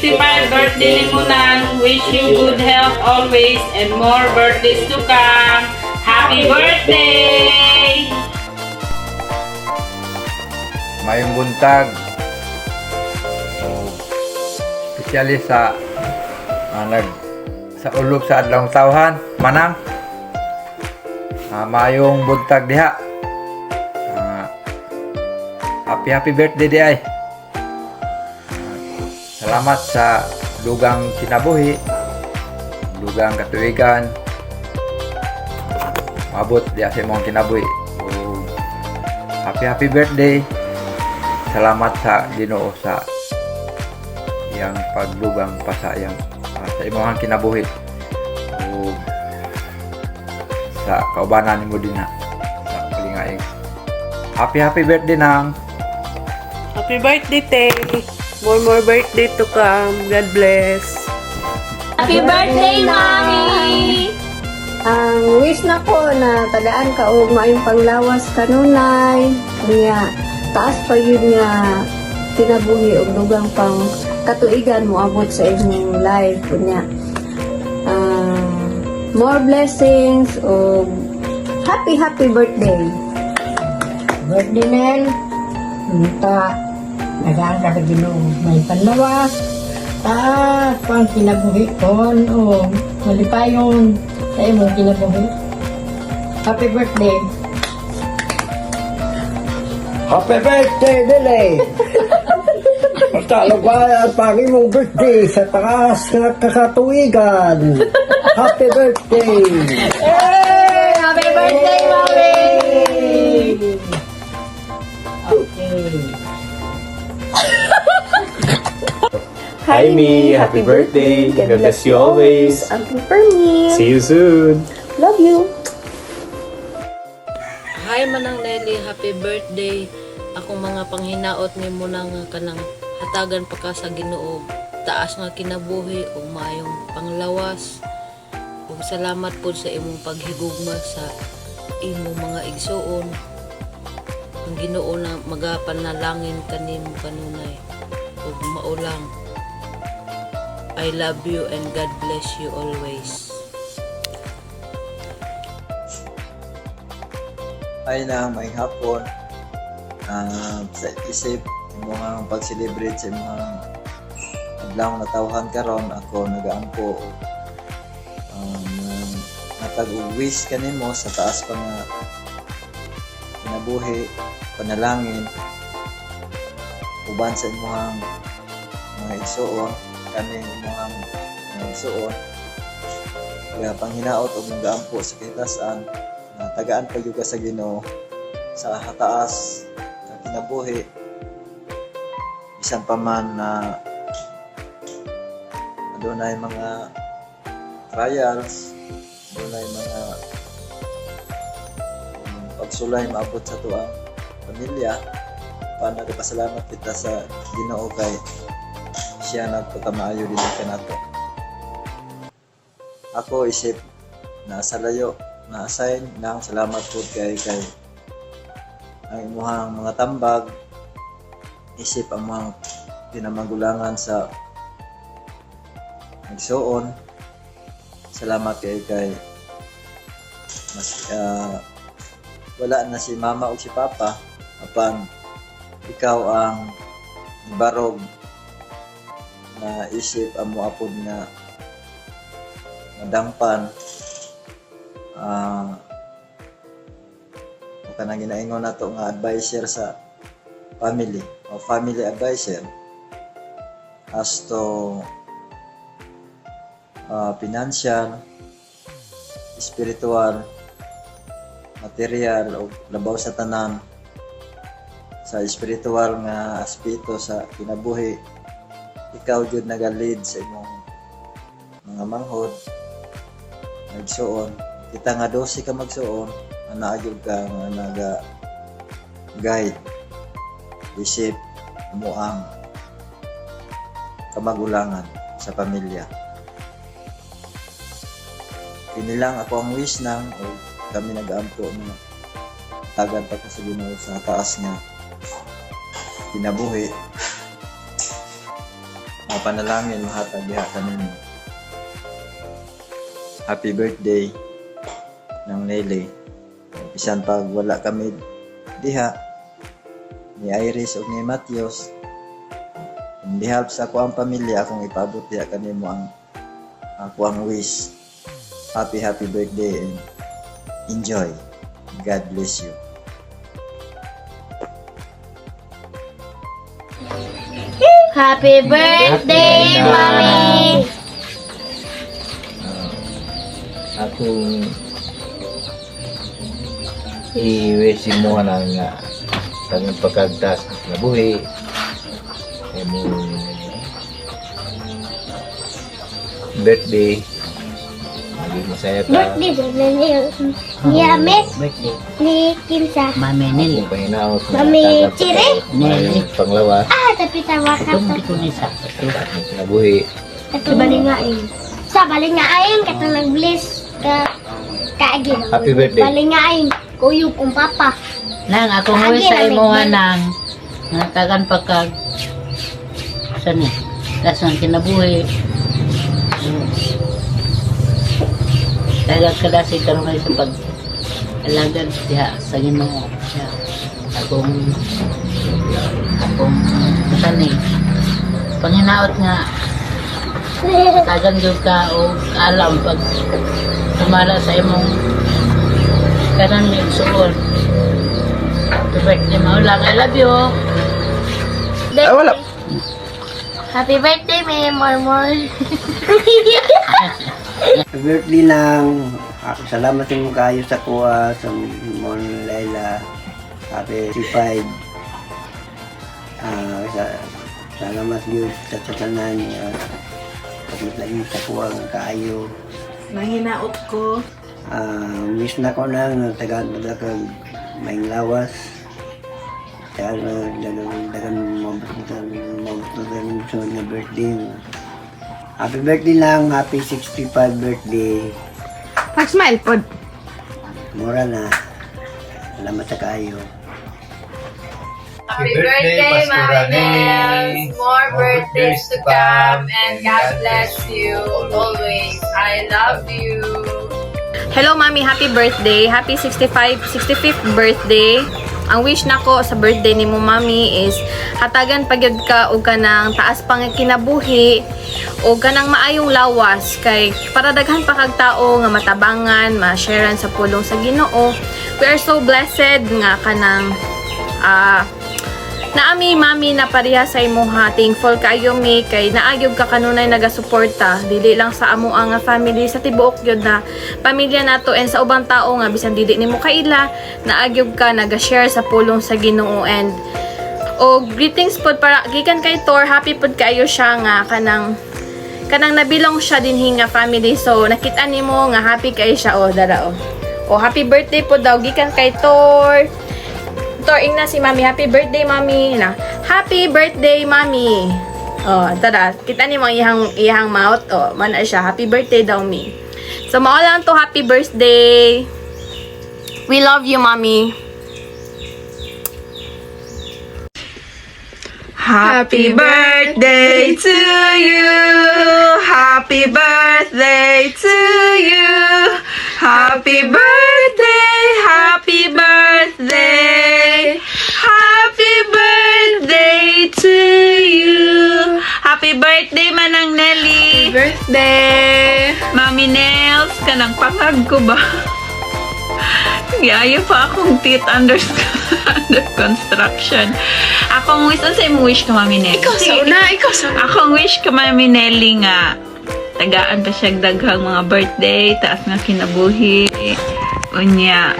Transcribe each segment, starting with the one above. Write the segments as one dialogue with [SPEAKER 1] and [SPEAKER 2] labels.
[SPEAKER 1] 65 birthday ni Munang. Wish you good health always and more birthdays to come. Happy birthday!
[SPEAKER 2] Mayong buntag. Espesyali sa sa ulog sa adlawng tawhan, Manang. Mayong buntag diha. Happy birthday di ay. Salamat sa dugang kinabuhi, dugang katuigan. Mabot di sa imong kinabuhi. Happy birthday. Salamat sa Ginoo sa yang pagdugang pa sa yang sa imong kinabuhi. Sa kaubanan nimo din na sa kalingaing. Happy birthday nang.
[SPEAKER 3] Happy birthday, Te. More birthday to come. God bless.
[SPEAKER 4] Happy birthday, Mami!
[SPEAKER 5] Ang wish na ko na tagaan ka og maayong panglawas kanunay. Kunya, taas pa yun nga kinabuhi og dugang pang katuigan mo abot sa inyong life. Kunya, more blessings o happy birthday.
[SPEAKER 6] Birthday Nel. Minta, nagaan ka sa Ginoo. May panlawas. Pang kinabuhi kon. O, malipayon sa imong kinabuhi. Happy birthday.
[SPEAKER 7] Happy birthday, Dele! Talagay at pagi mong birthday sa taas na kakatuigan. Happy birthday!
[SPEAKER 4] Hey! Happy birthday, Mami!
[SPEAKER 8] Hi, Mi. Happy birthday. God bless you always.
[SPEAKER 5] Happy for me.
[SPEAKER 8] See you soon.
[SPEAKER 5] Love you.
[SPEAKER 3] Hi, Manang Nelly. Happy birthday. Akong mga panghinaot ni mo nang kanang hatagan pa ka sa Ginoo. Taas nga kinabuhi ug maayong panglawas. Ug salamat po sa imong paghigugma sa imong mga igsuon. Ang Ginoo na magapanalangin kanimo kanunay ug maulang. I love you and God bless you always.
[SPEAKER 9] Ay na may hapon sa isip mga pag-celebrate sa mga adlaw na tawhan karon ako nagaampo natag-wish kanimo sa taas pa nga kinabuhi panalangin uban sa imong mga igsuon kani imong mga igsuon kaya panghinaot og nagaampo sa kahitasan na tagaan pa gyud ka sa Ginoo sa hataas sa kinabuhi bisan pa man na adunay mga trials adunay mga pagsulay maabot sa tuang pamilya nagapasalamat kita sa Ginoo kay siya nagpakamaayo din kanato ako isip na sa layo na assign nang salamat po kay ang imuhang mga tambag isip ang mga pinamagulangan sa nagsuon salamat kay mas wala na si mama o si papa apan ikaw ang barog na isip ang muapod nga madangpan o kanang ginaingon nato nga advisor sa family o family advisor as to financial, spiritual, material o labaw sa tanan sa spiritual nga aspeto sa kinabuhi ikaw jud naga-lead sa imong mga manghod nagsuon kita nga 12 ka magsuon ana gyud ka nga naga-guide isip mo ang kamagulangan sa pamilya. Kinilang ako ang wish nang o kami nag-aampo na tagan pa sa Ginoo sa taas nga kinabuhi mga panalangin mahatag diha kanimo. Happy birthday ng Nelly. Bisan pag wala kami diha ni Iris o ni Matios, in behalf sa ako ang pamilya, akong ipabot diha kanimo ang ako ang wish. Happy birthday and enjoy. God bless you.
[SPEAKER 4] Happy birthday, Mommy!
[SPEAKER 8] Akong i-wish mo nga sa mga pagkagtas na buhi. Birthday. Maging masaya ka.
[SPEAKER 4] Birthday ni Amet, ni Kinsa,
[SPEAKER 6] Mami Nelly.
[SPEAKER 8] Kung pahinaot.
[SPEAKER 4] Mami Chiri,
[SPEAKER 6] Nelly.
[SPEAKER 8] Panglawas.
[SPEAKER 4] tapi tawa ka
[SPEAKER 6] Itong bitunisa.
[SPEAKER 8] Na buhi.
[SPEAKER 4] sa balingain. Sa balingain, katong nag-bless ka kaagin.
[SPEAKER 8] Happy birthday.
[SPEAKER 4] Balingain, kuyog kong papa.
[SPEAKER 6] Nang akong wish sa imuha nang natagan pagkag sani. Lasang kinabuhi. Talag kadasi karon kayo sa pag alagad diha sa Ginoo. Akong sani. Panginaot nga tagan jud ka o alam pag sumala sa imong kanan yung suon. Happy birthday, maulang. I love you.
[SPEAKER 8] Ay, wala.
[SPEAKER 4] Happy birthday, may more.
[SPEAKER 7] Birthday lang. Salamat mo kayo sa kuha sa Mon Laila. Happy 5. Salamat yun sa tatanan niya. Paglit lang sa kuha ng kayo.
[SPEAKER 3] Mahinaot ko.
[SPEAKER 7] Miss na ko nang tagaan madakag may lawas. Kaya dagan mabututan sa na birthday. Happy birthday lang, happy 65 birthday.
[SPEAKER 3] Pag-smile po.
[SPEAKER 7] Mura na. Salamat sa kayo.
[SPEAKER 1] Happy birthday, Mami Nels. More birthdays to come and God bless you always. I love you.
[SPEAKER 10] Hello Mami, happy birthday. Happy 65th birthday. Ang wish nako sa birthday ni mo Mami is hatagan pagyud ka og kanang taas pang kinabuhi o kanang maayong lawas kay para daghan pa kag tao nga matabangan, ma-sharean sa pulong sa Ginoo. We are so blessed nga kanang naami Mami na pareha sa imuha. Thankful kayo mi kay naagyog ka kanunay nagasuporta dili lang sa amo ang family sa tibuok gyud na pamilya nato and sa ubang tao nga bisan dili nimo kaila naagyog ka naga-share sa pulong sa Ginoo and greetings pod para gikan kay Tor. Happy pod kayo siya nga kanang nabilong siya dinhi nga family, so nakita nimo nga happy kay siya dara happy birthday pod daw gikan kay Tor. Ingna si Mami, happy birthday Mami na. Happy birthday Mami. Tara, kita ni mo iyang mouth. Man siya, happy birthday daw mi. So mao lang to, happy birthday. We love you Mami.
[SPEAKER 1] Happy birthday to you. Happy birthday to you. Happy birthday. Happy birthday. Happy birthday to you. Happy birthday Manang Nelly. Happy birthday. Mami Nels, kanang pangag ko ba? Ayaw pa akong teeth under construction. Akong wish, ano sa imong wish ka, Mami Nelly? Ikaw sa una. Akong wish ka, Mami Nelly, nga tagaan pa siya daghang mga birthday, taas nga kinabuhi. Unya,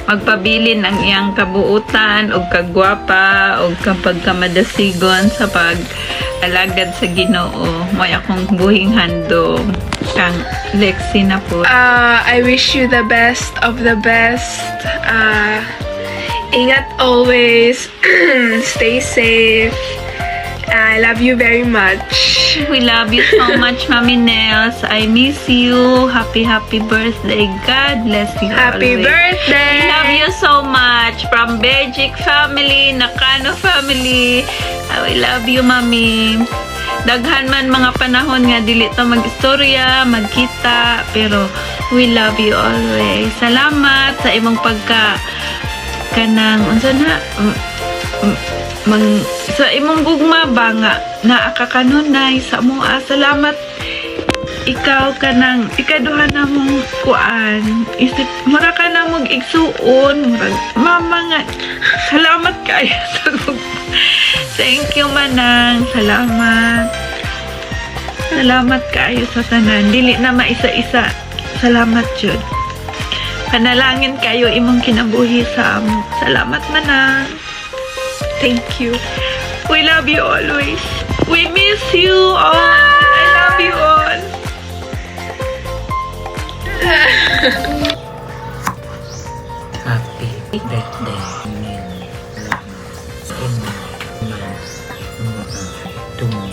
[SPEAKER 1] magpabilin ang iyang kabuutan, o kagwapa, o kapag kamadasigon sa pag-alagad sa Ginoo. May akong buhing handom. Kang Lexi na po.
[SPEAKER 11] I wish you the best of the best. Ingat always. Stay safe. I love you very much.
[SPEAKER 1] We love you so much, Mami Nels. I miss you. Happy birthday. God bless you
[SPEAKER 11] Happy
[SPEAKER 1] always.
[SPEAKER 11] birthday.
[SPEAKER 1] We love you so much. From Bejic family, Nakano family, I love you, Mami. Daghan man mga panahon nga dili ta mag-istorya, magkita, pero we love you always. Salamat sa imong kanang unsa na sa imong gugma ba nga naakakanunay sa mua. Salamat ikaw kanang ikaduha na mong kuan. Isip mura ka na mong igsuon, mama nga. Salamat kayo sa thank you, manang. Salamat. Salamat kayo sa tanan. Dili na maisa-isa. Salamat, Jud. Panalangin kayo imong kinabuhi sa amo. Salamat, manang.
[SPEAKER 11] Thank you.
[SPEAKER 1] We love you always. We miss you all. I love you all.
[SPEAKER 6] Happy birthday, Nel. Sa inyo, tungo.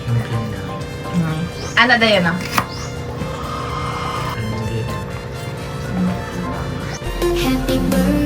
[SPEAKER 6] Ang ganda.
[SPEAKER 10] Ano da yun,
[SPEAKER 6] Ang ganda.
[SPEAKER 4] Happy birthday